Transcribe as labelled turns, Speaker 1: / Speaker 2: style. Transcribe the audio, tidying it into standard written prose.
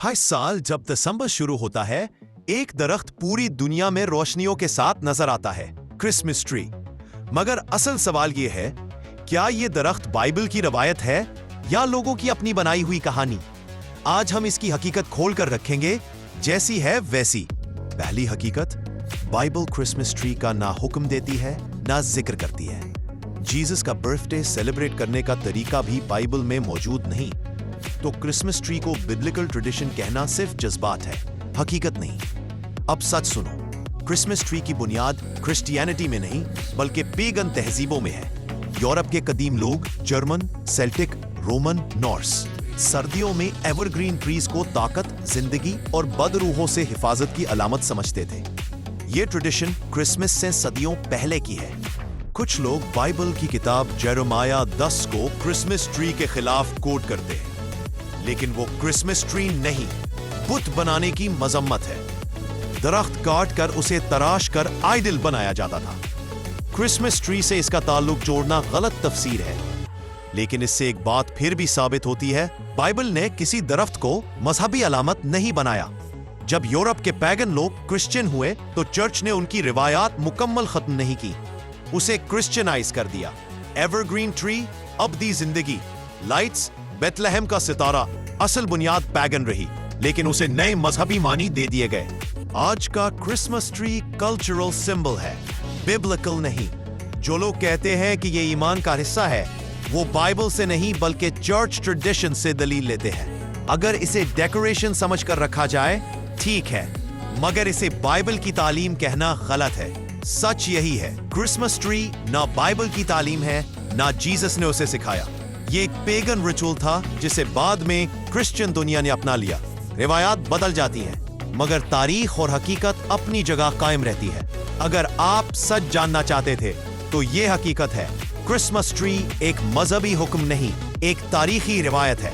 Speaker 1: हर साल जब दिसंबर शुरू होता है, एक दरख्त पूरी दुनिया में रोशनियों के साथ नजर आता है, क्रिसमस ट्री। मगर असल सवाल ये है, क्या ये दरख्त बाइबल की रवायत है या लोगों की अपनी बनाई हुई कहानी? आज हम इसकी हकीकत खोल कर रखेंगे, जैसी है वैसी। पहली हकीकत, बाइबल क्रिसमस ट्री का ना हुक्म देती है ना जिक्र करती है। जीसस का बर्थडे सेलिब्रेट करने का तरीका भी बाइबल में मौजूद नहीं। तो क्रिसमस ट्री को बिब्लिकल ट्रेडिशन कहना सिर्फ जज्बात है, हकीकत नहीं। अब सच सुनो, क्रिसमस ट्री की बुनियाद क्रिश्चियनिटी में नहीं बल्कि पेगन तहजीबों में है। यूरोप के कदीम लोग जर्मन, सेल्टिक, रोमन, नॉर्स सर्दियों में एवरग्रीन ट्रीज को ताकत, जिंदगी और बदरूहों से हिफाजत की अलामत समझते थे। ये ट्रेडिशन क्रिसमस से सदियों पहले की है। कुछ लोग बाइबल की किताब जेरेमाया 10 को क्रिसमस ट्री के खिलाफ कोट करते हैं, लेकिन वो क्रिसमस ट्री नहीं, बुत बनाने की मजम्मत है। दरख्त काट कर उसे तराश कर आइडल बनाया जाता था। क्रिसमस ट्री से इसका ताल्लुक जोड़ना गलत तफसीर है, लेकिन इससे एक बात फिर भी साबित होती है, बाइबल ने किसी दरख्त को मजहबी अलामत नहीं बनाया। जब यूरोप के पैगन लोग क्रिश्चियन हुए तो चर्च ने उनकी रिवायात मुकम्मल खत्म नहीं की, उसे क्रिश्चियनाइज कर दिया। एवरग्रीन ट्री, अबदी जिंदगी, लाइट्स, बेथलेहम का सितारा असल बुनियाद पैगन रही, लेकिन उसे नए मजहबी मानी दे दिए गए। आज का क्रिसमस ट्री कल्चरल सिंबल है, बिब्लिकल नहीं। जो लोग कहते हैं कि ये ईमान का हिस्सा है, वो बाइबल से नहीं बल्कि चर्च ट्रेडिशन से दलील लेते हैं। अगर इसे डेकोरेशन समझकर रखा जाए ठीक है, मगर इसे बाइबल की तालीम कहना गलत है। सच यही है, क्रिसमस ट्री ना बाइबल की तालीम है, ना जीसस ने उसे सिखाया। ये एक पेगन रिचुअल था जिसे बाद में क्रिश्चियन दुनिया ने अपना लिया। रिवायात बदल जाती हैं, मगर तारीख और हकीकत अपनी जगह कायम रहती है। अगर आप सच जानना चाहते थे तो ये हकीकत है, क्रिसमस ट्री एक मजहबी हुक्म नहीं, एक तारीखी रिवायत है।